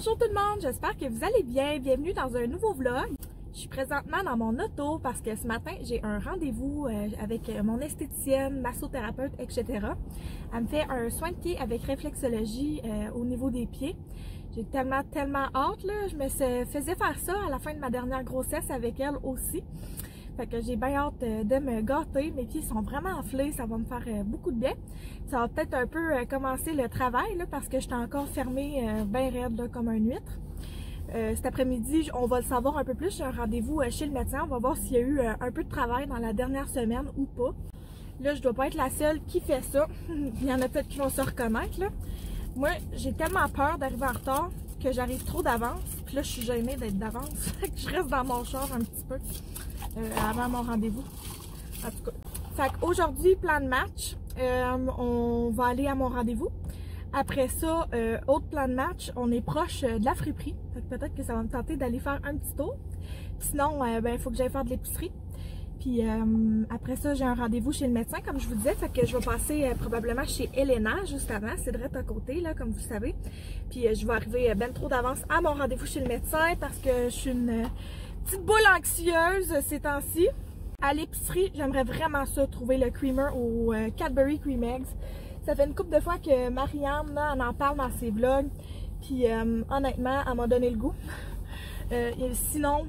Bonjour tout le monde, j'espère que vous allez bien. Bienvenue dans un nouveau vlog. Je suis présentement dans mon auto parce que ce matin, j'ai un rendez-vous avec mon esthéticienne, massothérapeute, etc. Elle me fait un soin de pied avec réflexologie au niveau des pieds. J'ai tellement hâte, là. Je me faisais faire ça à la fin de ma dernière grossesse avec elle aussi. Fait que j'ai bien hâte de me gâter. Mes pieds sont vraiment enflés, ça va me faire beaucoup de bien. Ça va peut-être un peu commencer le travail là, parce que j'étais encore fermée bien raide là, comme un huître. Cet après-midi, on va le savoir un peu plus. J'ai un rendez-vous chez le médecin. On va voir s'il y a eu un peu de travail dans la dernière semaine ou pas. Là, je dois pas être la seule qui fait ça. Il y en a peut-être qui vont se reconnaître. Là. Moi, j'ai tellement peur d'arriver en retard que j'arrive trop d'avance. Puis là, je suis gênée d'être d'avance. Je reste dans mon char un petit peu avant mon rendez-vous. En tout cas. Fait qu'aujourd'hui, plan de match. On va aller à mon rendez-vous. Après ça, autre plan de match, on est proche de la friperie. Peut-être que ça va me tenter d'aller faire un petit tour. Sinon, il faut que j'aille faire de l'épicerie. Puis après ça, j'ai un rendez-vous chez le médecin, comme je vous disais. Fait que je vais passer probablement chez Elena juste avant. C'est direct à côté, là, comme vous le savez. Puis je vais arriver ben trop d'avance à mon rendez-vous chez le médecin parce que je suis une petite boule anxieuse ces temps-ci. À l'épicerie, j'aimerais vraiment ça, trouver le creamer au Cadbury Cream Eggs. Ça fait une couple de fois que Marianne, là, elle en parle dans ses vlogs. Puis honnêtement, elle m'a donné le goût. Sinon,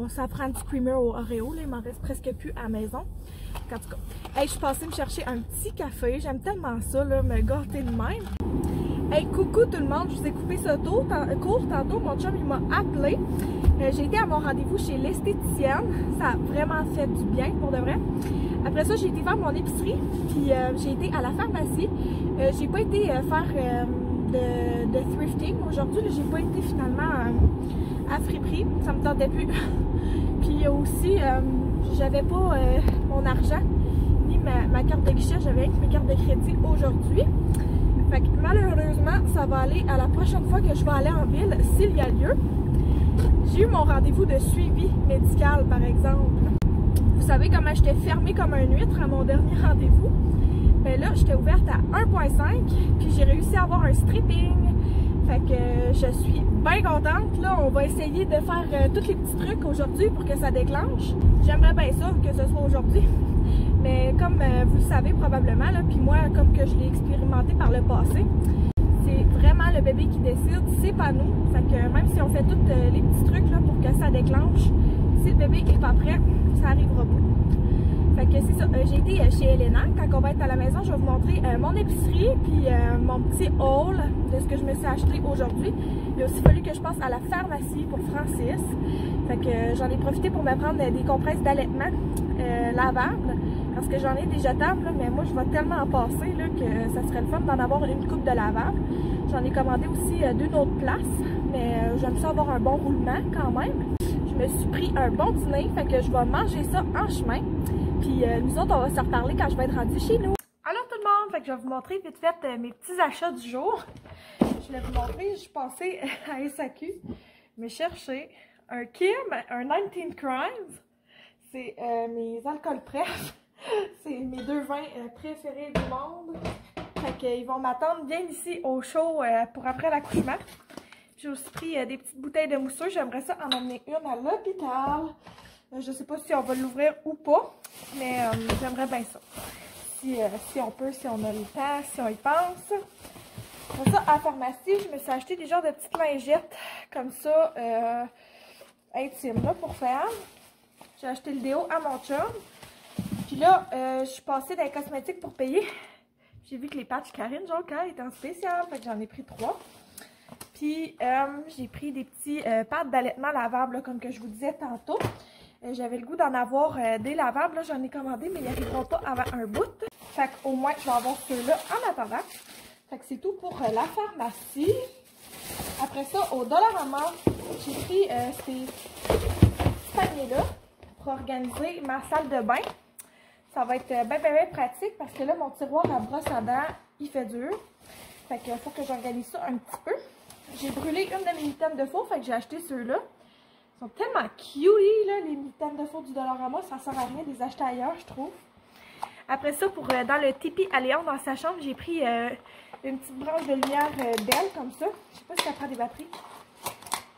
ça prend du creamer au Oreo. Là, il m'en reste presque plus à la maison. En tout cas, hey, je suis passée me chercher un petit café. J'aime tellement ça, là, me gâter de même. Hey, coucou tout le monde, je vous ai coupé ça court tantôt. Mon chum, il m'a appelé. J'ai été à mon rendez-vous chez l'esthéticienne. Ça a vraiment fait du bien, pour de vrai. Après ça, j'ai été faire mon épicerie, puis j'ai été à la pharmacie. J'ai pas été faire de thrifting aujourd'hui. J'ai pas été finalement à friperie. Ça me tentait plus. Puis aussi, j'avais pas mon argent, ni ma carte de guichet. J'avais avec mes cartes de crédit aujourd'hui. Fait que malheureusement, ça va aller à la prochaine fois que je vais aller en ville, s'il y a lieu. J'ai eu mon rendez-vous de suivi médical, par exemple. Vous savez comment j'étais fermée comme un huître à mon dernier rendez-vous? Ben là, j'étais ouverte à 1.5, puis j'ai réussi à avoir un stripping. Fait que je suis bien contente. Là, on va essayer de faire tous les petits trucs aujourd'hui pour que ça déclenche. J'aimerais bien ça, que ce soit aujourd'hui. Mais comme vous le savez probablement, là, puis moi, comme que je l'ai expérimenté par le passé, c'est vraiment le bébé qui décide, c'est pas nous. Fait que même si on fait tous les petits trucs là, pour que ça déclenche, si le bébé n'est pas prêt, ça arrivera pas. Fait que c'est ça, j'ai été chez Elena. Quand on va être à la maison, je vais vous montrer mon épicerie puis mon petit haul de ce que je me suis acheté aujourd'hui. Il a aussi fallu que je passe à la pharmacie pour Francis. Fait que j'en ai profité pour me prendre des compresses d'allaitement lavables. Parce que j'en ai des jetables, là, mais moi je vais tellement en passer là, que ça serait le fun d'en avoir une coupe de lavable. J'en ai commandé aussi d'une autre place, mais j'aime ça avoir un bon roulement quand même. Je me suis pris un bon dîner, fait que je vais manger ça en chemin. Puis nous autres, on va se reparler quand je vais être rendue chez nous. Alors tout le monde, fait que je vais vous montrer vite fait mes petits achats du jour. Je vais vous montrer, je suis passée à SAQ, me chercher un Kim, un 19 Crimes. C'est mes alcools prefs. C'est mes deux vins préférés du monde. Fait qu'ils vont m'attendre bien ici au show pour après l'accouchement. J'ai aussi pris des petites bouteilles de mousseux. J'aimerais ça en emmener une à l'hôpital. Je sais pas si on va l'ouvrir ou pas, mais j'aimerais bien ça. Si on peut, si on a le temps, si on y pense. Pour ça, à la pharmacie, je me suis acheté des genres de petites lingettes comme ça, intimes là, pour faire. J'ai acheté le déo à mon chum. Puis là, je suis passée dans les cosmétiques pour payer. J'ai vu que les patchs Karine Jonca étaient en spécial, fait que j'en ai pris 3. Puis j'ai pris des petits pads d'allaitement lavables, là, comme que je vous disais tantôt. J'avais le goût d'en avoir des lavables, j'en ai commandé, mais ils n'arriveront pas avant un bout. Fait qu'au moins, je vais avoir ceux-là en attendant. Fait que c'est tout pour la pharmacie. Après ça, au Dollarama, j'ai pris ces paniers-là pour organiser ma salle de bain. Ça va être bien pratique parce que là, mon tiroir à brosse à dents, il fait dur. Fait qu'il faut que j'organise ça un petit peu. J'ai brûlé une de mes mitaines de four, fait que j'ai acheté ceux-là. Ils sont tellement cuties, là, les mitaines de four du Dollarama. Ça sert à rien de les acheter ailleurs, je trouve. Après ça, pour dans le tipi à Léon, dans sa chambre, j'ai pris une petite branche de lumière d'elle, comme ça. Je sais pas si ça prend des batteries.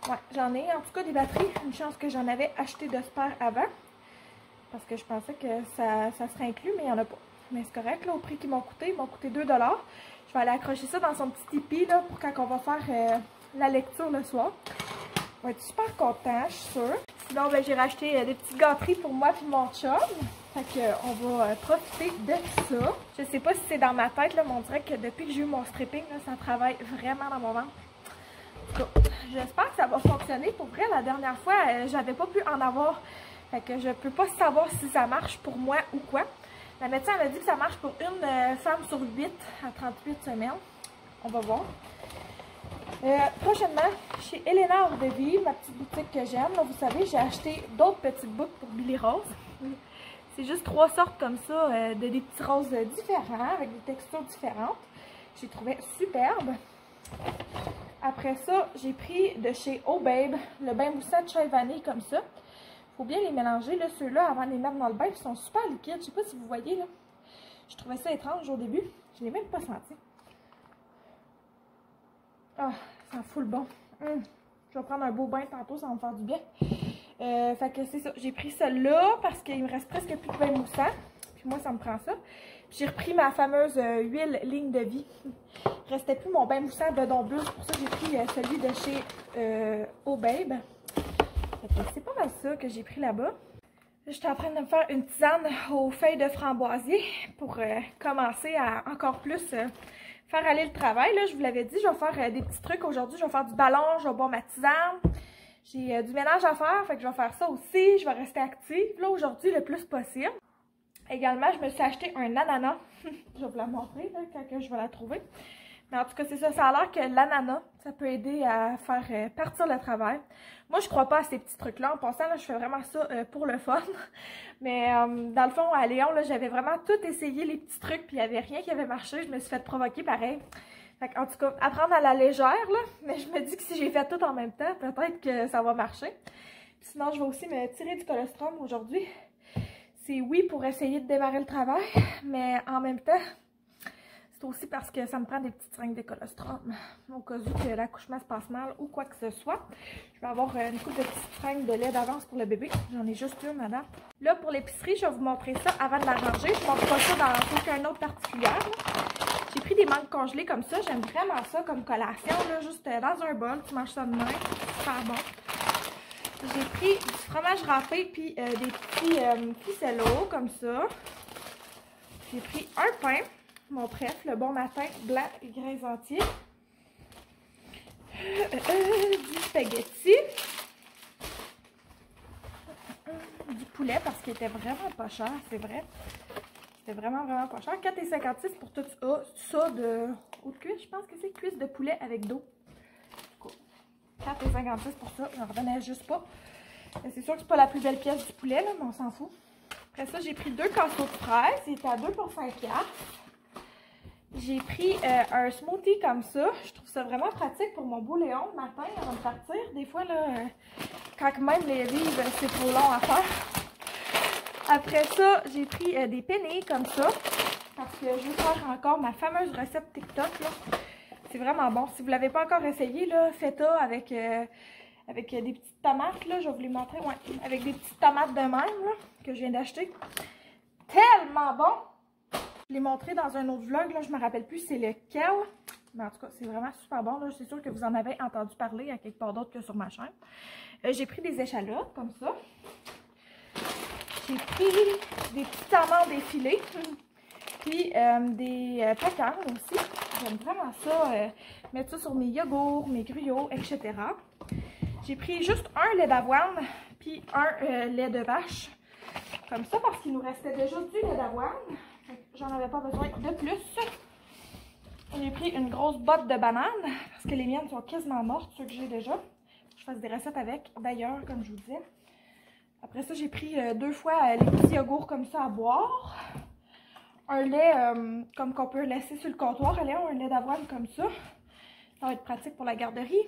Ouais, j'en ai en tout cas des batteries. Une chance que j'en avais acheté de spare avant. Parce que je pensais que ça serait inclus, mais il n'y en a pas. Mais c'est correct, là, au prix qu'ils m'ont coûté. Ils m'ont coûté 2 $. Je vais aller accrocher ça dans son petit tipi, là, pour quand on va faire la lecture le soir. On va être super content, je suis sûre. Sinon, ben, j'ai racheté des petites gâteries pour moi et mon chum. Fait qu'on va profiter de ça. Je sais pas si c'est dans ma tête, là, mais on dirait que depuis que j'ai eu mon stripping, là, ça travaille vraiment dans mon ventre. En tout cas, j'espère que ça va fonctionner. Pour vrai, la dernière fois, j'avais pas pu en avoir. Fait que je peux pas savoir si ça marche pour moi ou quoi. La médecin m'a dit que ça marche pour une femme sur 8 à 38 semaines. On va voir. Prochainement, chez Elena Hors de Vie, ma petite boutique que j'aime, là, vous savez, j'ai acheté d'autres petites boucles pour Billy Rose. C'est juste 3 sortes comme ça, de des petits roses différents, avec des textures différentes. J'ai trouvé superbe. Après ça, j'ai pris de chez Oh Babe le bain moussant de chai vanille comme ça. Faut bien les mélanger, là, ceux-là, avant de les mettre dans le bain. Ils sont super liquides. Je sais pas si vous voyez, là. Je trouvais ça étrange au début. Je l'ai même pas senti. Ah, ça fout le bon. Je vais prendre un beau bain tantôt, ça va me faire du bien. Fait que c'est ça. J'ai pris celle-là parce qu'il me reste presque plus de bain moussant. Puis moi, ça me prend ça. J'ai repris ma fameuse huile ligne de vie. Il restait plus mon bain moussant de Don Bleu. C'est pour ça que j'ai pris celui de chez Oh Babe. C'est pas mal ça que j'ai pris là-bas. J'étais en train de me faire une tisane aux feuilles de framboisier pour commencer à encore plus faire aller le travail. Là, je vous l'avais dit, je vais faire des petits trucs aujourd'hui. Je vais faire du ballon, je vais boire ma tisane. J'ai du ménage à faire, fait que je vais faire ça aussi. Je vais rester active là aujourd'hui le plus possible. Également, je me suis acheté un ananas. Je vais vous la montrer là, quand je vais la trouver. Mais en tout cas, c'est ça. Ça a l'air que l'ananas, ça peut aider à faire partir le travail. Moi, je crois pas à ces petits trucs-là. En passant, là, je fais vraiment ça pour le fun. Mais dans le fond, à Léon, là, j'avais vraiment tout essayé, les petits trucs, puis il n'y avait rien qui avait marché. Je me suis fait provoquer pareil. Fait en tout cas, apprendre à la légère, là. Mais je me dis que si j'ai fait tout en même temps, peut-être que ça va marcher. Puis sinon, je vais aussi me tirer du colostrum aujourd'hui. C'est oui pour essayer de démarrer le travail, mais en même temps, c'est aussi parce que ça me prend des petites seringues de colostrum au cas où que l'accouchement se passe mal ou quoi que ce soit. Je vais avoir une couple de petites seringues de lait d'avance pour le bébé. J'en ai juste une, madame. Là, pour l'épicerie, je vais vous montrer ça avant de la ranger. Je ne montre pas ça dans aucun autre particulier. J'ai pris des mangues congelées comme ça. J'aime vraiment ça comme collation, là, juste dans un bol. Tu manges ça de main. C'est super bon. J'ai pris du fromage râpé puis des petits ficellos comme ça. J'ai pris un pain, mon préf, le bon matin, blanc et grains entiers. Du spaghetti. Du poulet parce qu'il était vraiment pas cher, c'est vrai. C'était vraiment pas cher. 4,56 pour tout ça de haute cuisse. Je pense que c'est cuisse de poulet avec d'eau. 4,56 pour ça, j'en revenais juste pas. C'est sûr que c'est pas la plus belle pièce du poulet, là, mais on s'en fout. Après ça, j'ai pris 2 casseaux de fraises. Il était à 2 pour 5 $. J'ai pris un smoothie comme ça. Je trouve ça vraiment pratique pour mon beau Léon le matin avant de partir. Des fois, là, quand même les livres, c'est trop long à faire. Après ça, j'ai pris des pennies comme ça. Parce que je vais faire encore ma fameuse recette TikTok, là. C'est vraiment bon. Si vous ne l'avez pas encore essayé, là, faites-ça avec des petites tomates. Là, je vais vous les montrer. Ouais, avec des petites tomates de même là, que je viens d'acheter. Tellement bon! Je l'ai montré dans un autre vlog. Là, je ne me rappelle plus c'est lequel. Mais en tout cas, c'est vraiment super bon. C'est sûr que vous en avez entendu parler à quelque part d'autre que sur ma chaîne. J'ai pris des échalotes comme ça. J'ai pris des petites amandes effilées. Puis des pécanes aussi. J'aime vraiment ça. Mettre ça sur mes yogourts, mes gruyots, etc. J'ai pris juste un lait d'avoine. Puis un lait de vache. Comme ça parce qu'il nous restait déjà du lait d'avoine. J'en avais pas besoin de plus. J'ai pris une grosse botte de bananes. Parce que les miennes sont quasiment mortes, ceux que j'ai déjà. Je fasse des recettes avec d'ailleurs, comme je vous disais. Après ça, j'ai pris 2 fois les petits yogourts comme ça à boire. Un lait comme qu'on peut laisser sur le comptoir. Un lait d'avoine comme ça. Ça va être pratique pour la garderie.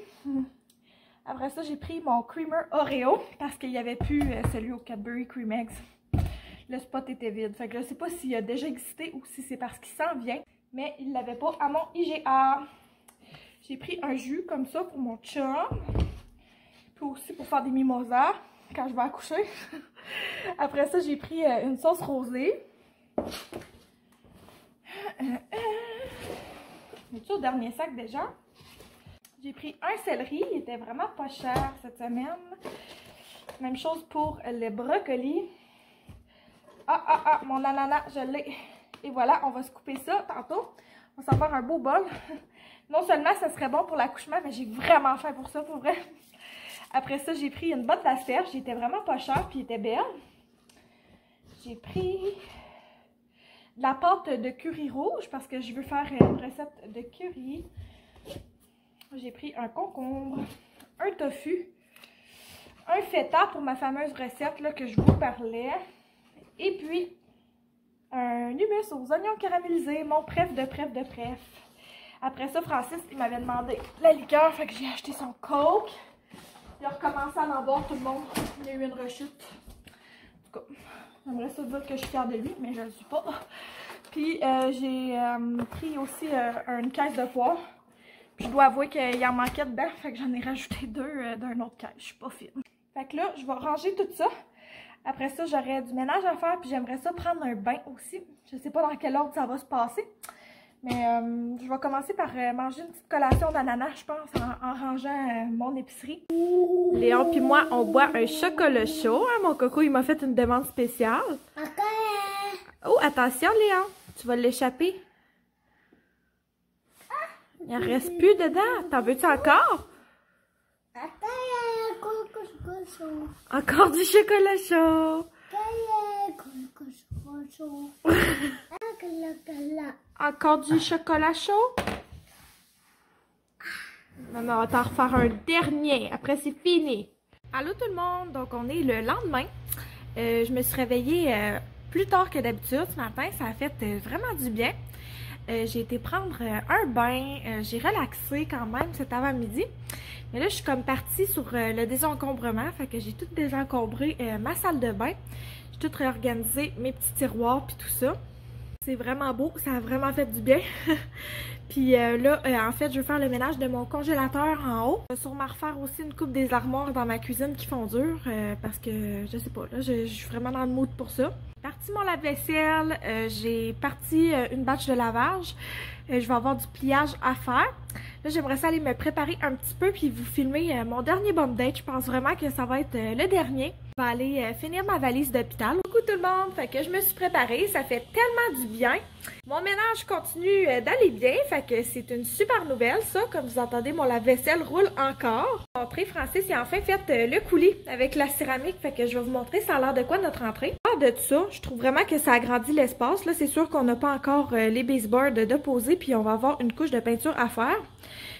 Après ça, j'ai pris mon creamer Oreo parce qu'il n'y avait plus celui au Cadbury Cream Eggs. Le spot était vide. Fait que je ne sais pas s'il a déjà existé ou si c'est parce qu'il s'en vient. Mais il ne l'avait pas à mon IGA. J'ai pris un jus comme ça pour mon chum. Puis aussi pour faire des mimosas quand je vais accoucher. Après ça, j'ai pris une sauce rosée. C'est au dernier sac déjà. J'ai pris un céleri, il était vraiment pas cher cette semaine. Même chose pour le brocoli. Mon ananas, je l'ai. Et voilà, on va se couper ça tantôt. On va s'en faire un beau bol. Non seulement ça serait bon pour l'accouchement, mais j'ai vraiment faim pour ça, pour vrai. Après ça, j'ai pris une botte d'asperges. Il était vraiment pas cher, puis il était belle. J'ai pris de la pâte de curry rouge parce que je veux faire une recette de curry. J'ai pris un concombre, un tofu, un feta pour ma fameuse recette là, que je vous parlais. Et puis, un hummus aux oignons caramélisés, mon préf de préf de préf. Après ça, Francis, il m'avait demandé la liqueur, fait que j'ai acheté son coke. Il a recommencé à en boire tout le monde. Il y a eu une rechute. En tout cas, j'aimerais ça dire que je suis fière de lui, mais je ne le suis pas. Puis, j'ai pris aussi une caisse de poire. Je dois avouer qu'il en manquait dedans, fait que j'en ai rajouté deux d'un autre caisse. Je suis pas fine. Fait que là, je vais ranger tout ça. Après ça, j'aurai du ménage à faire, puis j'aimerais ça prendre un bain aussi. Je sais pas dans quel ordre ça va se passer. Mais je vais commencer par manger une petite collation d'ananas, je pense, en rangeant mon épicerie. Léon puis moi, on boit un chocolat chaud. Hein, mon coco, il m'a fait une demande spéciale. Oh, attention, Léon, tu vas l'échapper. Il en reste plus dedans. T'en veux-tu encore? Encore du chocolat chaud. Encore du chocolat chaud? Non, on va t'en refaire un dernier. Après, c'est fini. Allô tout le monde. Donc, on est le lendemain. Je me suis réveillée plus tard que d'habitude ce matin. Ça a fait vraiment du bien. J'ai été prendre un bain, j'ai relaxé quand même cet avant-midi. Mais là, je suis comme partie sur le désencombrement, fait que j'ai tout désencombré ma salle de bain. J'ai tout réorganisé, mes petits tiroirs puis tout ça. C'est vraiment beau, ça a vraiment fait du bien. Puis là, en fait, je veux faire le ménage de mon congélateur en haut. Je vais sûrement refaire aussi une coupe des armoires dans ma cuisine qui font dur parce que, je sais pas, là, je suis vraiment dans le mood pour ça. J'ai parti mon lave-vaisselle, j'ai parti une batch de lavage. Je vais avoir du pliage à faire. Là, j'aimerais ça aller me préparer un petit peu puis vous filmer mon dernier bump date. Je pense vraiment que ça va être le dernier. Je vais aller finir ma valise d'hôpital. Coucou tout le monde! Fait que je me suis préparée. Ça fait tellement du bien. Mon ménage continue d'aller bien. Fait que c'est une super nouvelle, ça. Comme vous entendez, mon lave-vaisselle roule encore. Entrée, Francis, il a enfin fait le coulis avec la céramique. Fait que je vais vous montrer ça a l'air de quoi notre entrée. De ça, je trouve vraiment que ça agrandit l'espace. Là, c'est sûr qu'on n'a pas encore les baseboards de poser, puis on va avoir une couche de peinture à faire.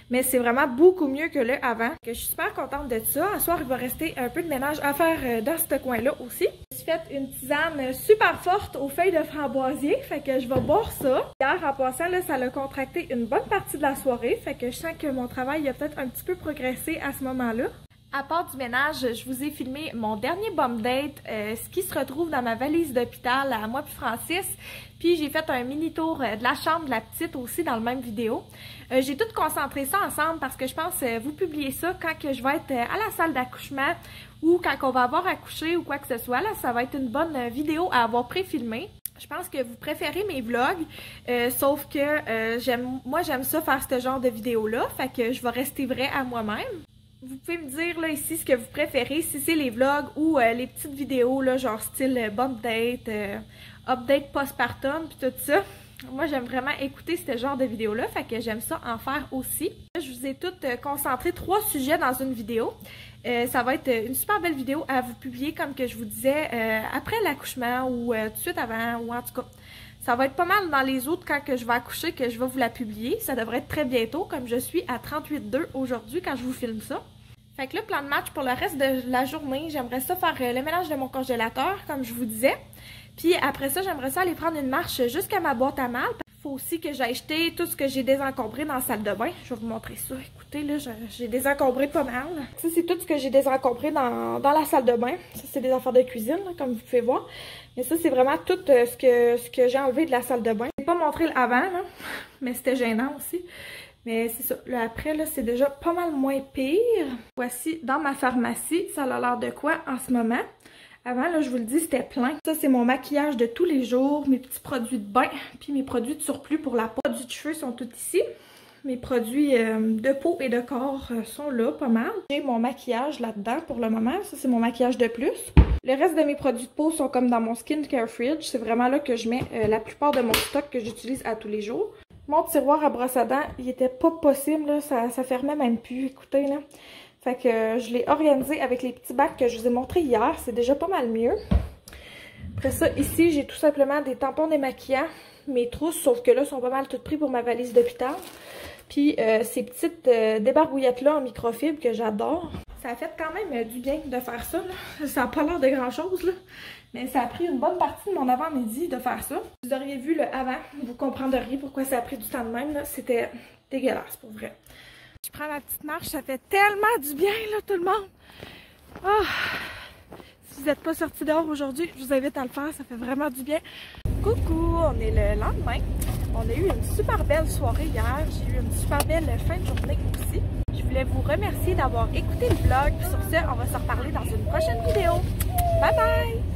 Mais c'est vraiment beaucoup mieux que le avant. Je suis super contente de ça. Ce soir, il va rester un peu de ménage à faire dans ce coin-là aussi. Je me suis fait une tisane super forte aux feuilles de framboisier. Fait que je vais boire ça. Hier, en passant, là, ça a contracté une bonne partie de la soirée. Fait que je sens que mon travail a peut-être un petit peu progressé à ce moment-là. À part du ménage, je vous ai filmé mon dernier bump date, ce qui se retrouve dans ma valise d'hôpital à moi puis Francis. Puis j'ai fait un mini tour de la chambre de la petite aussi dans le même vidéo. J'ai tout concentré ça ensemble parce que je pense vous publier ça quand que je vais être à la salle d'accouchement ou quand on va avoir accouché ou quoi que ce soit. Là, ça va être une bonne vidéo à avoir pré-filmée. Je pense que vous préférez mes vlogs, sauf que moi j'aime ça faire ce genre de vidéo-là. Fait que je vais rester vraie à moi-même. Vous pouvez me dire là ici ce que vous préférez, si c'est les vlogs ou les petites vidéos là, genre style bump date, update postpartum puis tout ça. Moi j'aime vraiment écouter ce genre de vidéos là, fait que j'aime ça en faire aussi. Là, je vous ai toutes concentré 3 sujets dans une vidéo. Ça va être une super belle vidéo à vous publier comme que je vous disais après l'accouchement ou tout de suite avant ou en tout cas. Ça va être pas mal dans les autres quand que je vais accoucher que je vais vous la publier. Ça devrait être très bientôt, comme je suis à 38,2 aujourd'hui quand je vous filme ça. Fait que le plan de match pour le reste de la journée, j'aimerais ça faire le ménage de mon congélateur, comme je vous disais. Puis après ça, j'aimerais ça aller prendre une marche jusqu'à ma boîte à mal. Il faut aussi que j'aille jeter tout ce que j'ai désencombré dans la salle de bain. Je vais vous montrer ça. Écoutez, là, j'ai désencombré pas mal. Ça, c'est tout ce que j'ai désencombré dans la salle de bain. Ça, c'est des affaires de cuisine, là, comme vous pouvez voir. Mais ça, c'est vraiment tout ce que j'ai enlevé de la salle de bain. Je n'ai pas montré l'avant, mais c'était gênant aussi. Mais c'est ça, là après, là, c'est déjà pas mal moins pire. Voici dans ma pharmacie, ça a l'air de quoi en ce moment. Avant, là, je vous le dis, c'était plein. Ça, c'est mon maquillage de tous les jours, mes petits produits de bain, puis mes produits de surplus pour la peau. Les produits de cheveux sont tous ici. Mes produits de peau et de corps sont là, pas mal. J'ai mon maquillage là-dedans pour le moment. Ça, c'est mon maquillage de plus. Le reste de mes produits de peau sont comme dans mon skincare fridge. C'est vraiment là que je mets la plupart de mon stock que j'utilise à tous les jours. Mon tiroir à brosse à dents, il était pas possible, là. Ça fermait même plus, écoutez, là. Fait que je l'ai organisé avec les petits bacs que je vous ai montrés hier. C'est déjà pas mal mieux. Après ça, ici, j'ai tout simplement des tampons démaquillants, mes trousses, sauf que là, sont pas mal toutes prises pour ma valise d'hôpital. Puis ces petites débarbouillettes-là en microfibre que j'adore. Ça a fait quand même du bien de faire ça, là. Ça n'a pas l'air de grand-chose, là. Mais ça a pris une bonne partie de mon avant-midi de faire ça. Vous auriez vu le avant, vous comprendriez pourquoi ça a pris du temps de même, là. C'était dégueulasse, pour vrai. Je prends ma petite marche, ça fait tellement du bien, là, tout le monde. Oh. Si vous n'êtes pas sortis dehors aujourd'hui, je vous invite à le faire, ça fait vraiment du bien. Coucou, on est le lendemain. On a eu une super belle soirée hier. J'ai eu une super belle fin de journée aussi. Je voulais vous remercier d'avoir écouté le vlog. Sur ce, on va se reparler dans une prochaine vidéo. Bye bye!